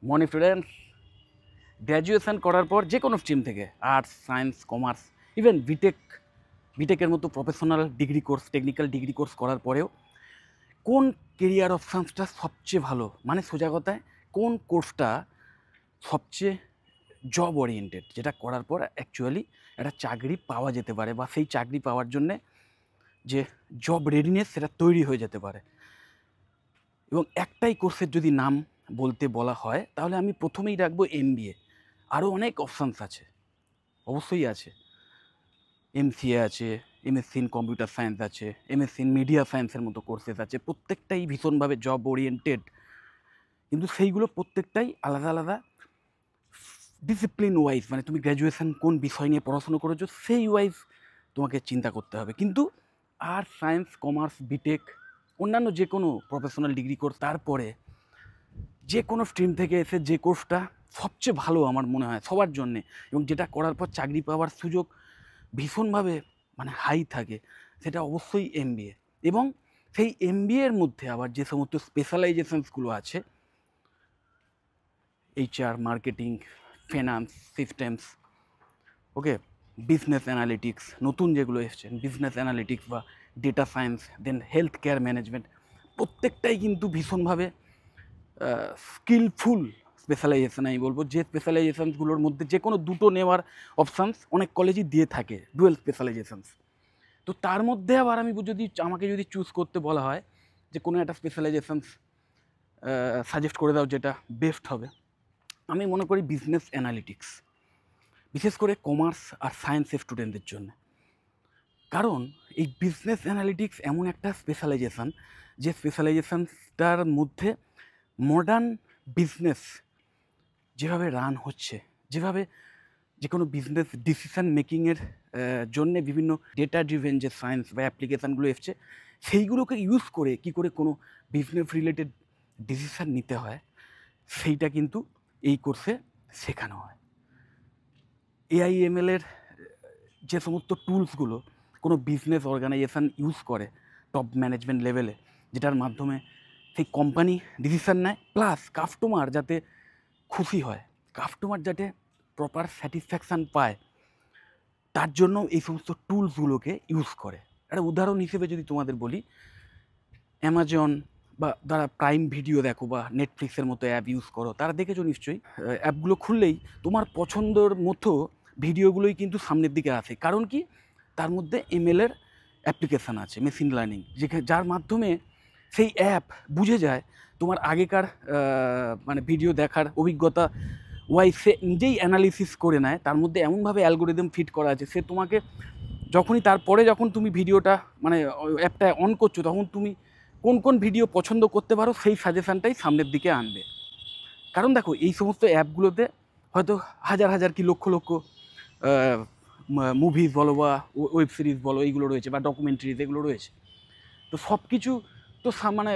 Morning students, graduation করার পর যে কোনো স্ট্রিম থেকে আর্টস, সায়েন্স, কমার্স, ইভেন বিটেকের মতো professional degree course, technical degree course করার পরেও কোন কেরিয়ার অপশানসটা সবচেয়ে ভালো, মানে সোজা কথায় কোন কোর্সটা সবচেয়ে জব ওরিয়েন্টেড, যেটা করার পর অ্যাকচুয়ালি একটা চাকরি পাওয়া যেতে পারে বা সেই চাকরি পাওয়ার জন্যে যে জব রেডিনেস সেটা তৈরি হয়ে যেতে পারে। এবং একটাই কোর্সের যদি নাম বলতে বলা হয় তাহলে আমি প্রথমেই রাখবো MBA। আরও অনেক অপশানস আছে, অবশ্যই আছে। MCA আছে, MSc ইন কম্পিউটার সায়েন্স আছে, MSc ইন মিডিয়া সায়েন্সের মতো কোর্সেস আছে, প্রত্যেকটাই ভীষণভাবে জব ওরিয়েন্টেড। কিন্তু সেইগুলো প্রত্যেকটাই আলাদা আলাদা ডিসিপ্লিন ওয়াইজ, মানে তুমি গ্র্যাজুয়েশন কোন বিষয় নিয়ে পড়াশুনো করেছো সেই ওয়াইজ তোমাকে চিন্তা করতে হবে। কিন্তু আর্টস, সায়েন্স, কমার্স, বিটেক, অন্যান্য যে কোনো প্রফেশনাল ডিগ্রি কোর্স, তারপরে যে কোনো স্ট্রিম থেকে এসে যে কোর্সটা সবচেয়ে ভালো আমার মনে হয় সবার জন্যে, এবং যেটা করার পর চাকরি পাওয়ার সুযোগ ভীষণভাবে মানে হাই থাকে, সেটা অবশ্যই MBA। এবং সেই MBA এর মধ্যে আবার যে সমস্ত স্পেশালাইজেশনসগুলো আছে, HR, মার্কেটিং, ফিনান্স, সিস্টেমস, ওকে, বিজনেস অ্যানালিটিক্স, নতুন যেগুলো এসছে বিজনেস অ্যানালিটিক্স বা ডেটা সায়েন্স, দেন হেলথ কেয়ার ম্যানেজমেন্ট, প্রত্যেকটাই কিন্তু ভীষণভাবে স্কিলফুল স্পেশালাইজেশন। আমি বলবো যে স্পেশালাইজেশনসগুলোর মধ্যে যে কোনো দুটো নেওয়ার অপশানস অনেক কলেজই দিয়ে থাকে, ডুয়েল স্পেশালাইজেশনস। তো তার মধ্যে আবার আমি যদি আমাকে চুজ করতে বলা হয় যে কোনো একটা স্পেশালাইজেশনস সাজেস্ট করে দাও যেটা বেস্ট হবে, আমি মনে করি বিজনেস অ্যানালিটিক্স, বিশেষ করে কমার্স আর সায়েন্সের স্টুডেন্টদের জন্য। কারণ এই বিজনেস অ্যানালিটিক্স এমন একটা স্পেশালাইজেশন, যে স্পেশালাইজেশনটার মধ্যে মডার্ন বিজনেস যেভাবে রান হচ্ছে, যেভাবে যে কোনো বিজনেস ডিসিশান মেকিংয়ের জন্যে বিভিন্ন ডেটা ড্রিভেন যে সায়েন্স বা অ্যাপ্লিকেশানগুলো এসছে, সেইগুলোকে ইউজ করে কী করে কোনো বিজনেস রিলেটেড ডিসিশান নিতে হয়, সেইটা কিন্তু এই কোর্সে শেখানো হয়। AIML এর যে সমস্ত টুলসগুলো কোনো বিজনেস অর্গানাইজেশান ইউজ করে টপ ম্যানেজমেন্ট লেভেলে, যেটার মাধ্যমে সেই কোম্পানি ডিসিশান নেয়, প্লাস কাস্টমার যাতে খুশি হয়, কাস্টমার যাতে প্রপার স্যাটিসফ্যাকশান পায়, তার জন্য এই সমস্ত টুলসগুলোকে ইউজ করে। একটা উদাহরণ হিসেবে যদি তোমাদের বলি, অ্যামাজন বা যারা প্রাইম ভিডিও দেখো বা নেটফ্লিক্সের মতো অ্যাপ ইউজ করো, তারা দেখেছো নিশ্চয়ই, অ্যাপগুলো খুললেই তোমার পছন্দের মতো ভিডিওগুলোই কিন্তু সামনের দিকে আসে। কারণ কি, তার মধ্যে ML এর অ্যাপ্লিকেশান আছে, মেশিন লার্নিং, যার মাধ্যমে সেই অ্যাপ বুঝে যায় তোমার আগেকার মানে ভিডিও দেখার অভিজ্ঞতা ওয়াইজ, সে নিজেই অ্যানালিসিস করে নেয়, তার মধ্যে এমনভাবে অ্যালগোরিদম ফিট করা আছে, সে তোমাকে যখনই তারপরে যখন তুমি ভিডিওটা মানে অ্যাপটা অন করছো, তখন তুমি কোন কোন ভিডিও পছন্দ করতে পারো সেই সাজেশানটাই সামনের দিকে আনবে। কারণ দেখো, এই সমস্ত অ্যাপগুলোতে হয়তো হাজার হাজার কি লক্ষ লক্ষ মুভিজ বলো বা ওয়েব সিরিজ বলো, এইগুলো রয়েছে, বা ডকুমেন্টারিজ, এগুলো রয়েছে। তো সব কিছু তো মানে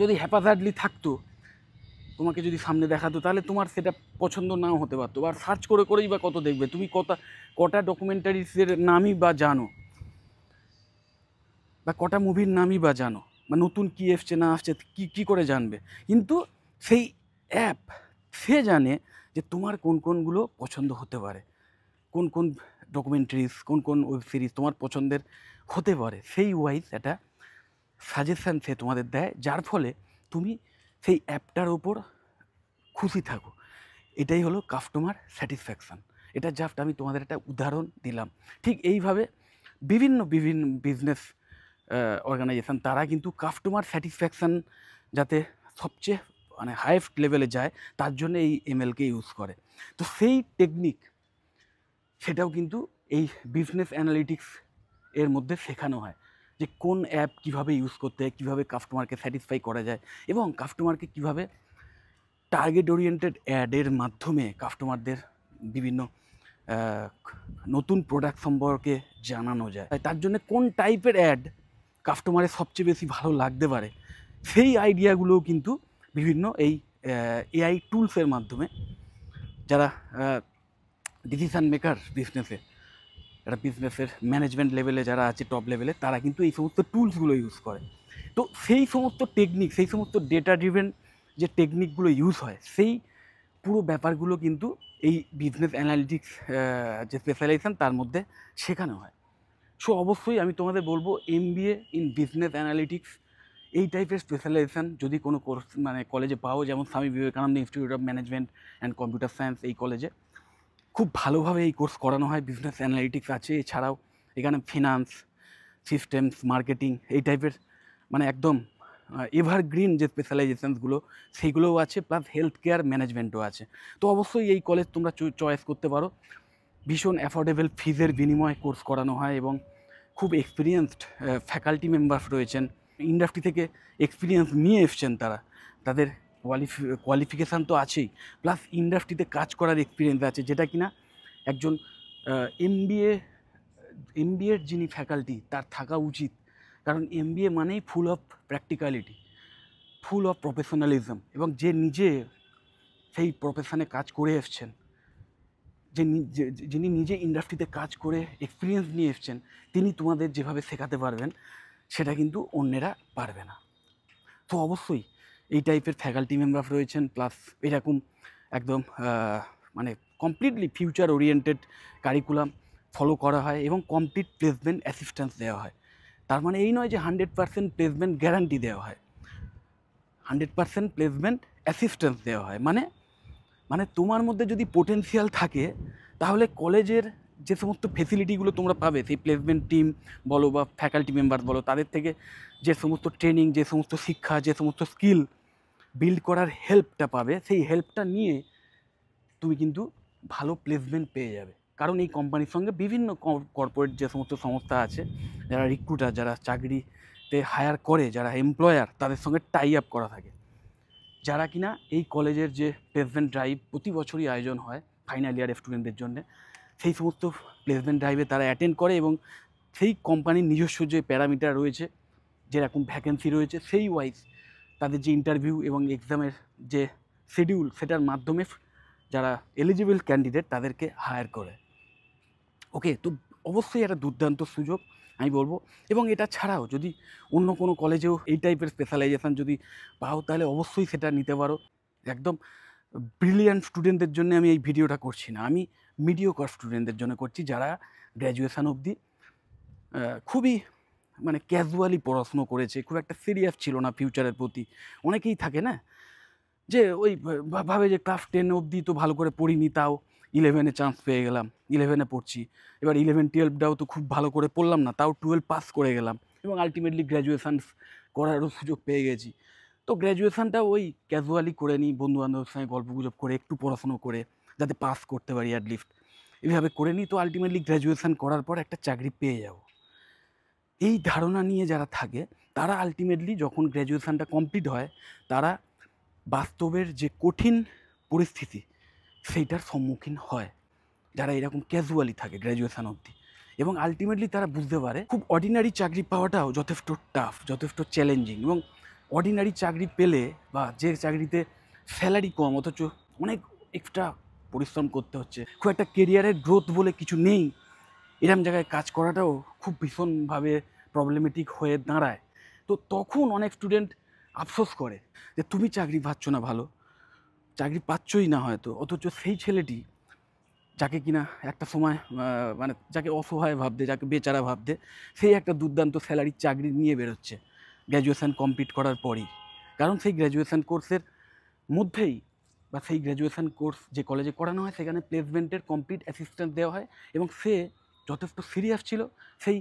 যদি হ্যাপাজার্ডলি থাকতো, তোমাকে যদি সামনে দেখাতো, তাহলে তোমার সেটা পছন্দ নাও হতে পারতো। আর সার্চ করে করেই বা কত দেখবে, তুমি কটা ডকুমেন্টারিজের নামই বা জানো, বা কটা মুভির নামই বা জানো, বা নতুন কী এসছে না আসছে কী করে জানবে? কিন্তু সেই অ্যাপ, সে জানে যে তোমার কোন কোনগুলো পছন্দ হতে পারে, কোন কোন ডকুমেন্টারিজ, কোন কোন ওয়েব সিরিজ তোমার পছন্দের হতে পারে, সেই ওয়াইজ একটা সাজেশান সে তোমাদের দেয়, যার ফলে তুমি সেই অ্যাপটার ওপর খুশি থাকো। এটাই হলো কাস্টমার স্যাটিসফ্যাকশান। এটা জাস্ট আমি তোমাদের একটা উদাহরণ দিলাম। ঠিক এইভাবে বিভিন্ন বিভিন্ন বিজনেস অর্গানাইজেশান, তারা কিন্তু কাস্টমার স্যাটিসফ্যাকশান যাতে সবচেয়ে মানে হাইয়েস্ট লেভেলে যায়, তার জন্য এই MLকে ইউজ করে। তো সেই টেকনিক, সেটাও কিন্তু এই বিজনেস অ্যানালিটিক্স এর মধ্যে শেখানো হয়, যে কোন অ্যাপ কীভাবে ইউজ করতে হয়, কীভাবে কাস্টমারকে স্যাটিসফাই করা যায়, এবং কাস্টমারকে কীভাবে টার্গেট ওরিয়েন্টেড অ্যাডের মাধ্যমে কাস্টমারদের বিভিন্ন নতুন প্রোডাক্ট সম্পর্কে জানানো যায়। তার জন্য কোন টাইপের অ্যাড কাস্টমারের সবচেয়ে বেশি ভালো লাগতে পারে, সেই আইডিয়াগুলোও কিন্তু বিভিন্ন এই AI টুলসের মাধ্যমে, যারা ডিসিশান মেকার বিজনেসে, যারা বিজনেসের ম্যানেজমেন্ট লেভেলে যারা আছে, টপ লেভেলে, তারা কিন্তু এই সমস্ত টুলসগুলো ইউজ করে। তো সেই সমস্ত টেকনিক, সেই সমস্ত ডেটা ড্রিভেন যে টেকনিকগুলো ইউজ হয় সেই পুরো ব্যাপারগুলো কিন্তু এই বিজনেস অ্যানালিটিক্স যে স্পেশালাইজেশন তার মধ্যে শেখানো হয়। সো অবশ্যই আমি তোমাদের বলবো MBA ইন বিজনেস অ্যানালিটিক্স এই টাইপের স্পেশালাইজেশন যদি কোনো কোর্স মানে কলেজে পাও, যেমন Swami Vivekananda institute of management and computer science, এই কলেজে খুব ভালোভাবে এই কোর্স করানো হয়। বিজনেস অ্যানালিটিক্স আছে, এছাড়াও এখানে ফিনান্স, সিস্টেমস, মার্কেটিং এই টাইপের মানে একদম এভারগ্রিন যে স্পেশালাইজেশনসগুলো সেইগুলোও আছে, প্লাস হেলথ কেয়ার ম্যানেজমেন্টও আছে। তো অবশ্যই এই কলেজ তোমরা চয়েস করতে পারো। ভীষণ অ্যাফোর্ডেবল ফিজের বিনিময়ে কোর্স করানো হয় এবং খুব এক্সপিরিয়েন্সড ফ্যাকাল্টি মেম্বার রয়েছেন, ইন্ডাস্ট্রি থেকে এক্সপিরিয়েন্স নিয়ে এসছেন তারা, তাদের কোয়ালিফিকেশান তো আছেই, প্লাস ইন্ডাস্ট্রিতে কাজ করার এক্সপিরিয়েন্স আছে, যেটা কিনা একজন এমবিএর যিনি ফ্যাকাল্টি তার থাকা উচিত। কারণ MBA মানেই full of practicality, full of professionalism, এবং যে নিজে সেই প্রফেশনে কাজ করে এসছেন, যিনি নিজে ইন্ডাস্ট্রিতে কাজ করে এক্সপিরিয়েন্স নিয়ে এসছেন, তিনি তোমাদের যেভাবে শেখাতে পারবেন সেটা কিন্তু অন্যেরা পারবে না। তো অবশ্যই এই টাইপের ফ্যাকাল্টি মেম্বার রয়েছেন, প্লাস এরকম একদম মানে completely future oriented curriculum follow করা হয় এবং কমপ্লিট প্লেসমেন্ট অ্যাসিস্ট্যান্স দেওয়া হয়। তার মানে এই নয় যে 100% প্লেসমেন্ট গ্যারান্টি দেওয়া হয়, 100% প্লেসমেন্ট অ্যাসিস্ট্যান্স দেওয়া হয়। মানে তোমার মধ্যে যদি পোটেনশিয়াল থাকে তাহলে কলেজের যে সমস্ত ফেসিলিটিগুলো তোমরা পাবে, সেই প্লেসমেন্ট টিম বলো বা ফ্যাকাল্টি মেম্বার বলো, তাদের থেকে যে সমস্ত ট্রেনিং, যে সমস্ত শিক্ষা, যে সমস্ত স্কিল বিল্ড করার হেল্পটা পাবে, সেই হেল্পটা নিয়ে তুমি কিন্তু ভালো প্লেসমেন্ট পেয়ে যাবে। কারণ এই কোম্পানির সঙ্গে বিভিন্ন কর্পোরেট যে সমস্ত সংস্থা আছে, যারা রিক্রুটার, যারা চাকরিতে হায়ার করে, যারা এমপ্লয়ার, তাদের সঙ্গে টাই আপ করা থাকে, যারা কিনা এই কলেজের যে প্লেসমেন্ট ড্রাইভ প্রতি বছরই আয়োজন হয় ফাইনাল ইয়ার স্টুডেন্টদের জন্য, সেই সমস্ত প্লেসমেন্ট ড্রাইভে তারা অ্যাটেন্ড করে এবং সেই কোম্পানির নিজস্ব যে প্যারামিটার রয়েছে, যেরকম ভ্যাকেন্সি রয়েছে, সেই ওয়াইজ তাদের যে ইন্টারভিউ এবং এক্সামের যে শিডিউল, সেটার মাধ্যমে যারা এলিজিবল ক্যান্ডিডেট তাদেরকে হায়ার করে। ওকে, তো অবশ্যই একটা দুর্দান্ত সুযোগ আমি বলবো। এবং এটা ছাড়াও যদি অন্য কোনো কলেজেও এই টাইপের স্পেশালাইজেশান যদি পাও, তাহলে অবশ্যই সেটা নিতে পারো। একদম ব্রিলিয়ান্ট স্টুডেন্টদের জন্য আমি এই ভিডিওটা করছি না, আমি মিডিওকর স্টুডেন্টদের জন্য করছি, যারা গ্র্যাজুয়েশান অবধি খুবই মানে ক্যাজুয়ালি পড়াশুনো করেছে, খুব একটা সিরিয়াস ছিল না ফিউচারের প্রতি। অনেকেই থাকে না যে ওই ভাবে যে ক্লাস 10 অবধি তো ভালো করে পড়িনি, তাও 11-এ চান্স পেয়ে গেলাম, 11-এ পড়ছি, এবার 11-12টাও তো খুব ভালো করে পড়লাম না, তাও 12 পাস করে গেলাম এবং আলটিমেটলি গ্র্যাজুয়েশান করারও সুযোগ পেয়ে গেছি। তো গ্র্যাজুয়েশানটা ওই ক্যাজুয়ালি করে নিই, বন্ধুবান্ধবের সঙ্গে গল্পগুজব করে, একটু পড়াশুনো করে, যাতে পাস করতে পারি অ্যাটলিস্ট, এইভাবে করে নিই, তো আলটিমেটলি গ্র্যাজুয়েশান করার পর একটা চাকরি পেয়ে যাব। এই ধারণা নিয়ে যারা থাকে তারা আলটিমেটলি যখন গ্র্যাজুয়েশানটা কমপ্লিট হয়, তারা বাস্তবের যে কঠিন পরিস্থিতি সেইটার সম্মুখীন হয়, যারা এরকম ক্যাজুয়ালি থাকে গ্র্যাজুয়েশান অবধি, এবং আলটিমেটলি তারা বুঝতে পারে খুব অর্ডিনারি চাকরি পাওয়াটাও যথেষ্ট টাফ, যথেষ্ট চ্যালেঞ্জিং, এবং অর্ডিনারি চাকরি পেলে বা যে চাকরিতে স্যালারি কম অথচ অনেক এক্সট্রা পরিশ্রম করতে হচ্ছে, খুব একটা কেরিয়ারের গ্রোথ বলে কিছু নেই, এরম জায়গায় কাজ করাটাও খুব ভীষণভাবে প্রবলেমেটিক হয়ে দাঁড়ায়। তো তখন অনেক স্টুডেন্ট আফসোস করে যে তুমি চাকরি পাচ্ছ না, ভালো চাকরি পাচ্ছই না হয়তো, অথচ সেই ছেলেটি যাকে কিনা একটা সময় মানে যাকে অসহায় ভাবতে, যাকে বেচারা ভাবতে, সেই একটা দুর্দান্ত স্যালারির চাকরি নিয়ে বেরোচ্ছে গ্র্যাজুয়েশান কমপ্লিট করার পরই। কারণ সেই গ্র্যাজুয়েশান কোর্সের মধ্যেই বা সেই গ্র্যাজুয়েশান কোর্স যে কলেজে করানো হয় সেখানে প্লেসমেন্টের কমপ্লিট অ্যাসিস্ট্যান্স দেওয়া হয় এবং সে যথেষ্ট সিরিয়াস ছিল সেই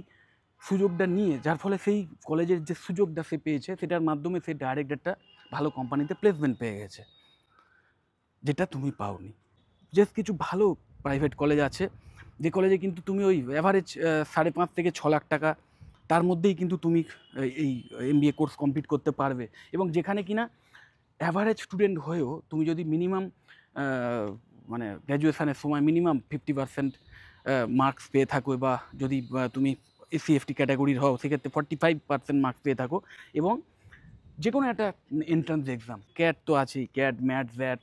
সুযোগটা নিয়ে, যার ফলে সেই কলেজের যে সুযোগটা সে পেয়েছে সেটার মাধ্যমে সে ডাইরেক্ট একটা ভালো কোম্পানিতে প্লেসমেন্ট পেয়ে গেছে, যেটা তুমি পাওনি। জাস্ট কিছু ভালো প্রাইভেট কলেজ আছে যে কলেজে কিন্তু তুমি ওই অ্যাভারেজ 5.5 থেকে 6 লাখ টাকা তার মধ্যেই কিন্তু তুমি এই MBA কোর্স কমপ্লিট করতে পারবে, এবং যেখানে কিনা অ্যাভারেজ স্টুডেন্ট হয়েও তুমি যদি মিনিমাম মানে গ্র্যাজুয়েশানের সময় মিনিমাম 50% মার্কস পেয়ে থাকো, বা যদি তুমি SC/ST ক্যাটাগরির হও সেক্ষেত্রে 45% মার্কস পেয়ে থাকো, এবং যে কোনো একটা এন্ট্রান্স এক্সাম, ক্যাট তো আছেই, ক্যাট, ম্যাট, ভ্যাট,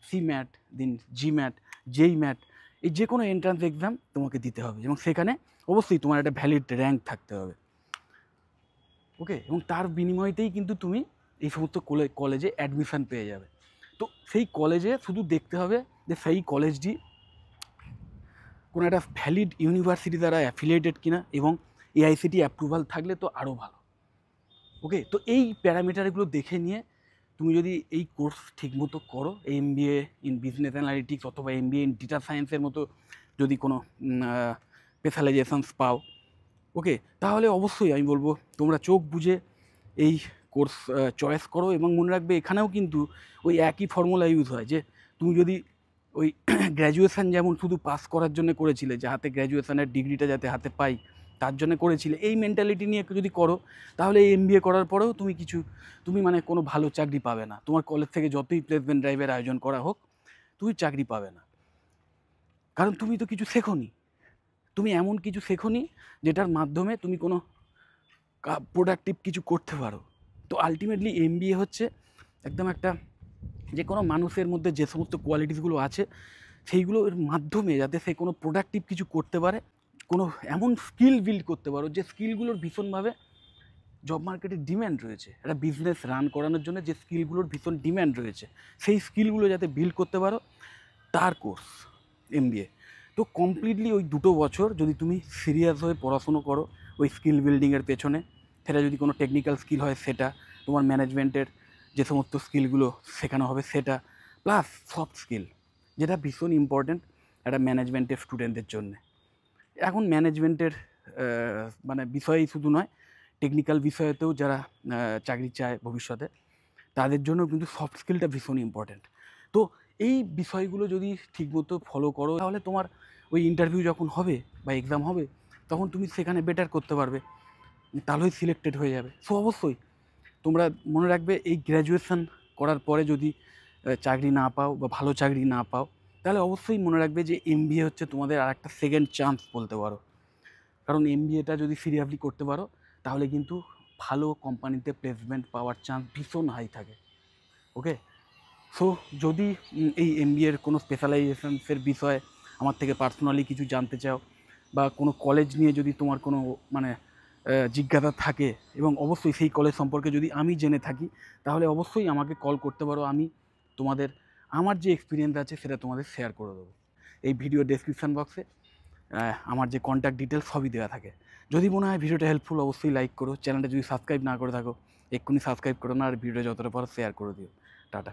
CMAT, দিন GMAT, JEE-MAT, এই যে কোনো এন্ট্রান্স এক্সাম তোমাকে দিতে হবে এবং সেখানে অবশ্যই তোমার একটা ভ্যালিড র্যাঙ্ক থাকতে হবে। ওকে, এবং তার বিনিময়তেই কিন্তু তুমি এই সমস্ত কলেজে অ্যাডমিশান পেয়ে যাবে। তো সেই কলেজে শুধু দেখতে হবে যে সেই কলেজটি কোনো একটা ভ্যালিড ইউনিভার্সিটি দ্বারা অ্যাফিলিয়েটেড কিনা, এবং এআইসিটি অ্যাপ্রুভাল থাকলে তো আরও ভালো। ওকে, তো এই প্যারামিটারগুলো দেখে নিয়ে তুমি যদি এই কোর্স ঠিকমতো করো, এমবিএ ইন বিজনেস অ্যানালিটিক্স অথবা এমবিএ ইন ডেটা সায়েন্সের মতো যদি কোনো স্পেশালাইজেশনস পাও, ওকে, তাহলে অবশ্যই আমি বলবো তোমরা চোখ বুঝে এই কোর্স চয়েস করো। এবং মনে রাখবে এখানেও কিন্তু ওই একই ফর্মুলা ইউজ হয়, যে তুমি যদি ওই গ্র্যাজুয়েশান যেমন শুধু পাস করার জন্য করেছিলে, যে হাতে গ্র্যাজুয়েশানের ডিগ্রিটা যাতে হাতে পাই তার জন্য করেছিলে, এই মেন্টালিটি নিয়ে যদি করো, তাহলে এই এমবিএ করার পরেও তুমি মানে কোনো ভালো চাকরি পাবে না। তোমার কলেজ থেকে যতই প্লেসমেন্ট ড্রাইভের আয়োজন করা হোক, তুমি চাকরি পাবে না, কারণ তুমি তো কিছু শেখোনি। তুমি এমন কিছু শেখোনি যেটার মাধ্যমে তুমি কোনো প্রোডাক্টিভ কিছু করতে পারো। তো আলটিমেটলি এমবিএ হচ্ছে একদম একটা, যে কোনো মানুষের মধ্যে যে সমস্ত কোয়ালিটিসগুলো আছে সেইগুলোর মাধ্যমে যাতে সে কোনো প্রোডাক্টিভ কিছু করতে পারে, কোনো এমন স্কিল বিল্ড করতে পারো যে স্কিলগুলোর ভীষণভাবে জব মার্কেটে ডিম্যান্ড রয়েছে। একটা বিজনেস রান করানোর জন্য যে স্কিলগুলোর ভীষণ ডিম্যান্ড রয়েছে, সেই স্কিলগুলো যাতে বিল্ড করতে পারো, তার কোর্স এমবিএ। তো কমপ্লিটলি ওই 2 বছর যদি তুমি সিরিয়াস হয়ে পড়াশুনো করো ওই স্কিল বিল্ডিংয়ের পেছনে, সেটা যদি কোনো টেকনিক্যাল স্কিল হয় সেটা, তোমার ম্যানেজমেন্টের যে সমস্ত স্কিলগুলো শেখানো হবে সেটা, প্লাস সফট স্কিল, যেটা ভীষণ ইম্পর্ট্যান্ট একটা ম্যানেজমেন্টের স্টুডেন্টদের জন্যে। এখন ম্যানেজমেন্টের মানে বিষয়েই শুধু নয়, টেকনিক্যাল বিষয়েতেও যারা চাকরি চায় ভবিষ্যতে, তাদের জন্য কিন্তু সফট স্কিলটা ভীষণ ইম্পর্ট্যান্ট। তো এই বিষয়গুলো যদি ঠিকমতো ফলো করো, তাহলে তোমার ওই ইন্টারভিউ যখন হবে বা এক্সাম হবে, তখন তুমি সেখানে বেটার করতে পারবে, তাহলেই সিলেক্টেড হয়ে যাবে। সো অবশ্যই তোমরা মনে রাখবে, এই গ্র্যাজুয়েশন করার পরে যদি চাকরি না পাও বা ভালো চাকরি না পাও, তাহলে অবশ্যই মনে রাখবে যে এমবিএ হচ্ছে তোমাদের আর একটা সেকেন্ড চান্স বলতে পারো। কারণ এমবিএটা যদি সিরিয়াসলি করতে পারো, তাহলে কিন্তু ভালো কোম্পানিতে প্লেসমেন্ট পাওয়ার চান্স ভীষণ হাই থাকে। ওকে, সো যদি এই এমবিএর কোনো স্পেশালাইজেশনসের বিষয়ে আমার থেকে পার্সোনালি কিছু জানতে চাও, বা কোনো কলেজ নিয়ে যদি তোমার কোনো মানে জিজ্ঞাসা থাকে, এবং অবশ্যই সেই কলেজ সম্পর্কে যদি আমি জেনে থাকি, তাহলে অবশ্যই আমাকে কল করতে পারো। আমি তোমাদের আমার যে এক্সপিরিয়েন্স আছে সেটা তোমাদের শেয়ার করে দেবো। এই ভিডিও ডেসক্রিপশান বক্সে আমার যে কন্ট্যাক্ট ডিটেলস সবই দেওয়া থাকে। যদি মনে হয় ভিডিওটা হেল্পফুল, অবশ্যই লাইক করো। চ্যানেলটা যদি সাবস্ক্রাইব না করে থাকো, এক্ষুনি সাবস্ক্রাইব করো না, আর ভিডিওটা যতটা পারো শেয়ার করে দিও। টাটা।